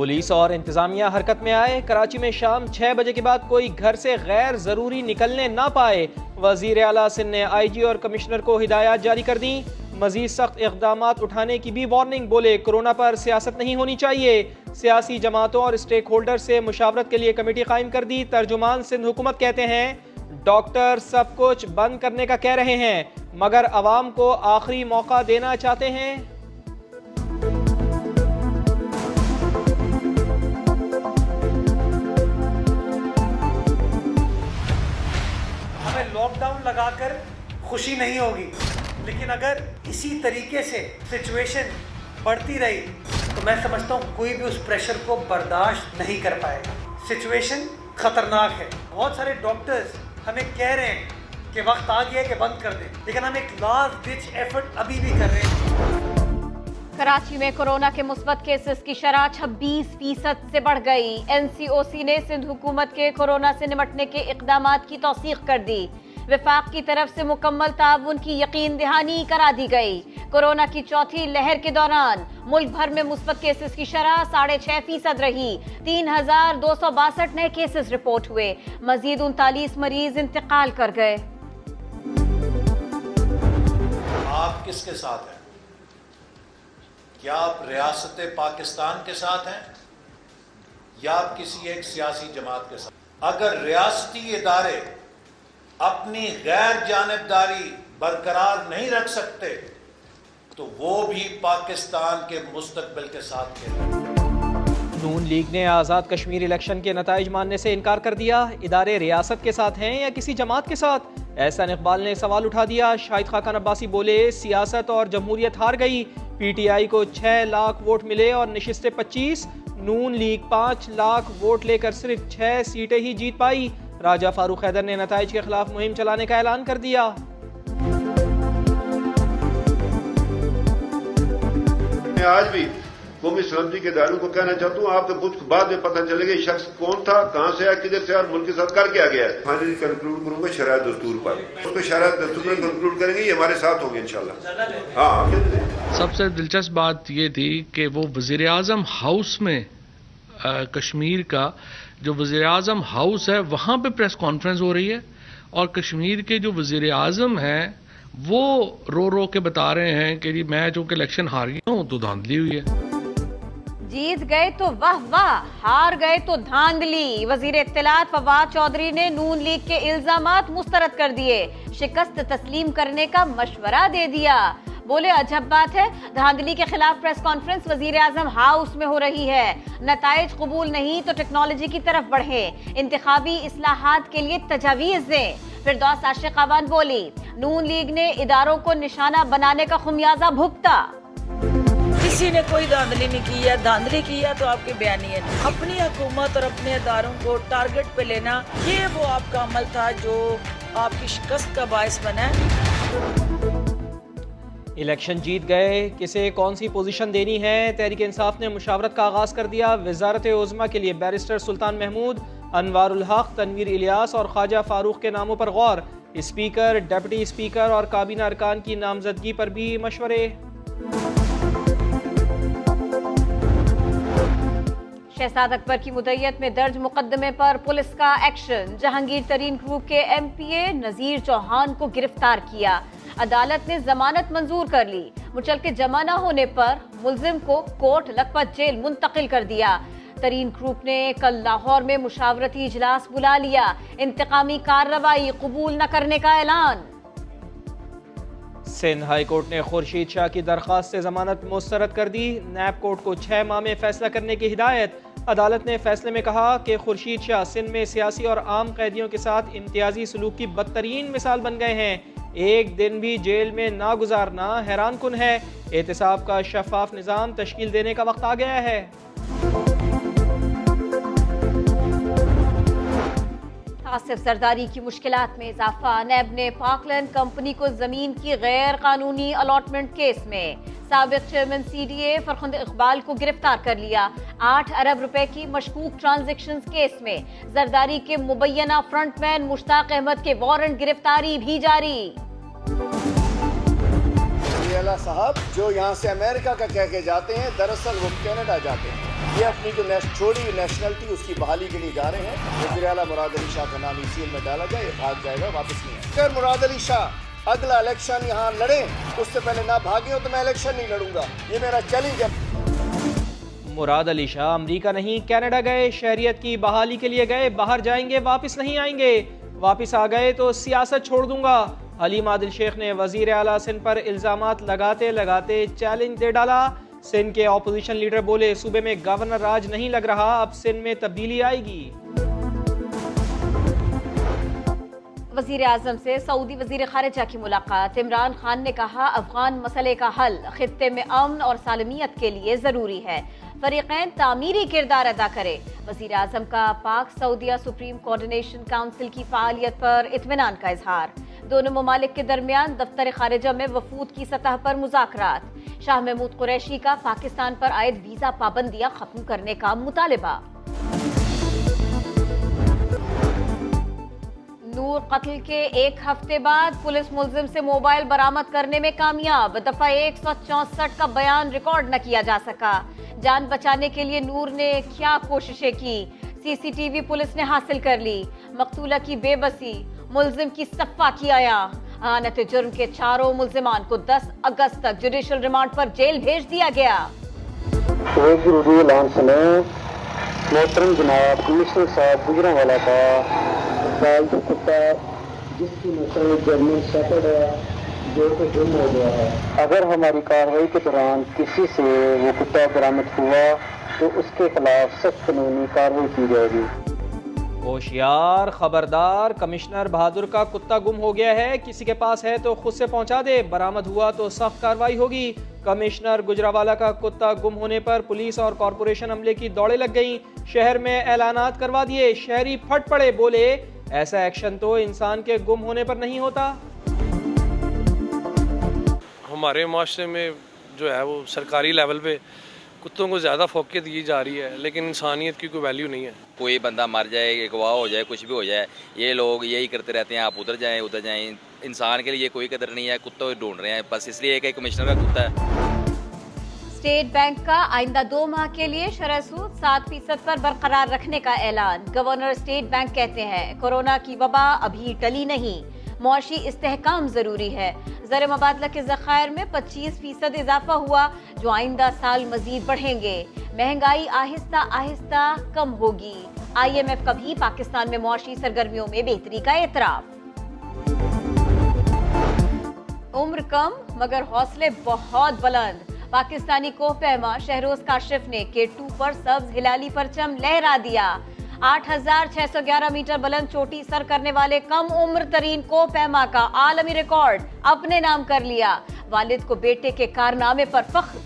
Police और इंतजामिया हरकत में आए। कराची में शाम 6 बजे के बाद कोई घर से गैर जरूरी निकलने ना पाए। वजीर आला सिंध ने IG और कमिश्नर को हिदायत जारी कर दी। मजीद सख्त इकदाम उठाने की भी वार्निंग। बोले कोरोना पर सियासत नहीं होनी चाहिए। सियासी जमातों और स्टेक होल्डर से मुशावरत के लिए कमेटी कायम कर दी। तर्जुमान सिंध हुकूमत कहते हैं डॉक्टर सब कुछ बंद करने का कह रहे हैं मगर अवाम को आखिरी मौका देना चाहते हैं। लॉकडाउन लगाकर खुशी नहीं होगी, लेकिन अगर इसी तरीके से सिचुएशन बढ़ती रही तो मैं समझता हूँ कोई भी उस प्रेशर को बर्दाश्त नहीं कर पाएगा। सिचुएशन खतरनाक है। बहुत सारे डॉक्टर्स हमें कह रहे हैं कि वक्त आ गया है कि बंद कर दें, लेकिन हम एक लास्ट डिच एफर्ट अभी भी कर रहे हैं। कराची में कोरोना के मुस्बत केसेस की शरह 26% से बढ़ गई। NCOC ने सिंध हुकूमत के कोरोना से निपटने के इक़दामात की तौसीक़ कर दी। विफाक की तरफ से मुकम्मल ताउन की यकीन दहानी करा दी गई। कोरोना की चौथी लहर के दौरान मुल्क भर में मुस्बत केसेस की शरह 6.5% रही। 3262 नए केसेस रिपोर्ट हुए। मजीद 39 मरीज इंतकाल कर गए। आप किसके साथ हैं? क्या आप रियासत पाकिस्तान के साथ हैं या आप किसी एक सियासी जमात के साथ? अगर रियासती इदारे अपनी गैर जानिबदारी बरकरार नहीं रख सकते तो वो भी पाकिस्तान के मुस्तकबिल के साथ खेलें। नून लीग ने आज़ाद कश्मीर इलेक्शन के नताइज मानने से इनकार कर दिया। इदारे रियासत के साथ हैं या किसी जमात के साथ? एहसान इकबाल ने सवाल उठा दिया। शाहिद खाकान अब्बासी बोले सियासत और जमहूरियत हार गई। PTI को 6 लाख वोट मिले और नशिस्तें 25। नून लीग 5 लाख वोट लेकर सिर्फ 6 सीटें ही जीत पाई। राजा फारूक हैदर ने नताइज के खिलाफ मुहिम चलाने का ऐलान कर दिया। मैं आज भी कौमी सलामती के इदारों को कहना चाहता हूँ, आपको कुछ बाद में पता चलेगा ये शख्स कौन था, कहाँ से आया, किधर से आया, मुल्क के साथ कर क्या गया है। फाइनली कंक्लूड करूंगा शरायत दस्तूर पर, उसको शरायत दस्तूर में कंक्लूड करेंगे, ये हमारे साथ होंगे इंशाल्लाह। हाँ, सबसे दिलचस्प बात ये थी कि वो वजीर आजम हाउस में कश्मीर का जो वजीर आजम हाउस है वहाँ पे प्रेस कॉन्फ्रेंस हो रही है और कश्मीर के जो वजीर आजम हैं वो रो रो के बता रहे हैं कि जी मैं जो कि इलेक्शन हार गया हूँ तो धांधली हुई है। जीत गए तो वाह वाह, हार गए तो धांधली। वजीर इत्तलात फवाद चौधरी ने नून लीग के इल्जामात मुस्तरद कर दिए। शिकस्त तस्लीम करने का मशवरा दे दिया। बोले अजब बात है, धांधली के खिलाफ प्रेस कॉन्फ्रेंस वजीर आजम हाउस में हो रही है। नताइज कबूल नहीं तो टेक्नोलॉजी की तरफ बढ़े, इंतखाबी इस्लाहात के लिए तजावीज दें। फिरदौस आशिक अवान बोली नून लीग ने इदारों को निशाना बनाने का खुमियाजा भुगता। किसी ने कोई धांधली नहीं की है, धांधली की है तो आपके बयानी है। अपनी हुकूमत और अपने इदारों को टारगेट पे लेना, ये वो आपका अमल था जो आपकी शिकस्त का बायस बना। इलेक्शन जीत गए, किसे कौन सी पोजीशन देनी है? तहरीक इंसाफ ने मुशावरत का आगाज कर दिया। वजारत उज़्मा के लिए बैरिस्टर सुल्तान महमूद, अनवारुल हक, तनवीर इलियास और ख्वाजा फारूक के नामों पर गौर। स्पीकर, डिप्टी स्पीकर और काबीना अरकान की नामजदगी पर भी मशवरे। शहजाद अकबर की मुद्दत में दर्ज मुकदमे पर पुलिस का एक्शन। जहांगीर तरीन ग्रुप के MPA नजीर चौहान को गिरफ्तार किया। अदालत ने जमानत मंजूर कर ली। मुचलके जमा न होने पर मुलजिम को कोट लखपत जेल मुंतकिल कर दिया। तरीन ग्रुप ने कल लाहौर में मुशावरती इजलास बुला लिया। इंतकामी कार्रवाई कबूल न करने का ऐलान। सिंध हाई कोर्ट ने खुर्शीद शाह की दरख्वास्त से जमानत मुस्तरद कर दी। नैब कोर्ट को 6 माह में फैसला करने की हिदायत। अदालत ने फैसले में कहा कि खुर्शीद शाह सिंध में सियासी और आम कैदियों के साथ इम्तियाजी सलूक की बदतरीन मिसाल बन गए हैं। एक दिन भी जेल में ना गुजारना हैरान कुन है। एहतसाब का शफाफ निज़ाम तश्कील देने का वक्त आ गया है। आसिफ जरदारी की मुश्किलात में इजाफा। नैब ने पाकलैंड कंपनी को जमीन की गैर कानूनी अलॉटमेंट केस में साबिक चेयरमैन CDA फरखुंद इकबाल को गिरफ्तार कर लिया। 8 अरब रुपए की मशकूक ट्रांजैक्शंस केस में जरदारी के मुबैना फ्रंटमैन मुश्ताक अहमद के वारंट गिरफ्तारी भी जारी। मेरा साहब जो यहाँ से अमेरिका का कह के जाते हैं, दरअसल वो कनाडा जाते हैं। ये अपनी जो छोड़ी नेशनलिटी उसकी बहाली के लिए जा रहे हैं। वज़ीर आला मुराद अली शाह का नाम ECL में डाला जाए, ये भाग जाएगा, वापस नहीं आएगा। अगर मुराद अली शाह अगला इलेक्शन यहाँ लड़े, उससे पहले ना भागे हो तो मैं इलेक्शन नहीं लड़ूंगा, ये मेरा चैलेंज है। मुराद अली शाह अमरीका नहीं कनाडा गए, शहरियत की बहाली के लिए गए, बाहर जाएंगे वापस नहीं आएंगे, वापस आ गए तो सियासत छोड़ दूंगा। हलीम आदिल शेख ने वजीर आला सिंध पर इल्जामात लगाते लगाते चैलेंज दे डाला। सिंध के ऑपोजिशन लीडर बोले सूबे में गवर्नर राज नहीं लग रहा, अब सिंध में तब्दीली आएगी। वजीर आजम से सऊदी वजीर खारिजा की मुलाकात। इमरान खान ने कहा अफगान मसले का हल खित्ते में अमन और सालमियत के लिए जरूरी है, फरीकैन तामीरी किरदार अदा करे। वजीर आजम का पाक सऊदिया सुप्रीम कोऑर्डिनेशन काउंसिल की फालियत पर इत्मीनान का इजहार। दोनों ममालिक के दरमियान दफ्तर खारिजा में वफूद की सतह पर मुज़ाकरात। शाह महमूद कुरैशी का पाकिस्तान पर आयद वीजा पाबंदियां खत्म करने का मुतालिबा। नूर कत्ल के एक हफ्ते बाद पुलिस मुलजिम से मोबाइल बरामद करने में कामयाब। दफा 164 का बयान रिकॉर्ड न किया जा सका। जान बचाने के लिए नूर ने क्या कोशिशें की, CCTV पुलिस ने हासिल कर ली। मकतूला की बेबसी, मुलजिम की सफ़ा किया। आनत जुर्म के चारों मुलजिमान को 10 अगस्त तक जुडिशल रिमांड पर जेल भेज दिया गया। एक जरूरी ऐलान सुने। मोहतरम जनाब कमिश्नर साहब गुजरांवाला का पालतू कुत्ता जिसकी नस्ल जर्मन शेफर्ड है जो कि गुम हो गया है, अगर हमारी कार्रवाई के दौरान किसी से वो कुत्ता बरामद हुआ तो उसके खिलाफ सख्त कानूनी कार्रवाई की जाएगी। होशियार, खबरदार, कमिश्नर बहादुर का कुत्ता गुम हो गया है, किसी के पास है तो खुद से पहुंचा दे, बरामद हुआ तो सख्त कार्रवाई होगी। कमिश्नर गुजरांवाला का कुत्ता गुम होने पर पुलिस और कॉरपोरेशन अमले की दौड़े लग गईं। शहर में ऐलानात करवा दिए, शहरी फट पड़े, बोले ऐसा एक्शन तो इंसान के गुम होने पर नहीं होता। हमारे माशरे में जो है वो सरकारी लेवल पे कुत्तों को ज़्यादा फोकियत दी जा रही है, लेकिन इंसानियत की कोई वैल्यू नहीं है। कोई बंदा मर जाए, गवाह हो जाए, कुछ भी हो जाए, ये लोग यही करते रहते हैं, आप उधर जाएं उधर जाएं। इंसान के लिए कोई कदर नहीं है, कुत्तों को ढूंढ रहे हैं बस इसलिए कि कमिश्नर का कुत्ता है। स्टेट बैंक का आइंदा 2 माह के लिए शरह सूद 7% पर बरकरार रखने का ऐलान। गवर्नर स्टेट बैंक कहते हैं कोरोना की वबा अभी टली नहीं, मुआशी इस्तेहकाम जरूरी है। ज़र मुबादला के ज़खायर में 25% इजाफा हुआ जो आइंदा साल मजीद बढ़ेंगे। महंगाई आहिस्ता आहिस्ता कम होगी। IMF का भी पाकिस्तान में मुआशी सरगर्मियों में बेहतरी का एतराफ। उम्र कम मगर हौसले बहुत बुलंद। पाकिस्तानी कोहपैमा शहरोज काशिफ ने K2 पर सब्ज हिलाली परचम लहरा दिया। 8,611 मीटर बुलंद चोटी सर करने वाले कम उम्र तरीन कोहपैमा का आलमी रिकॉर्ड अपने नाम कर लिया। वालिद को बेटे के कारनामे पर फख्र।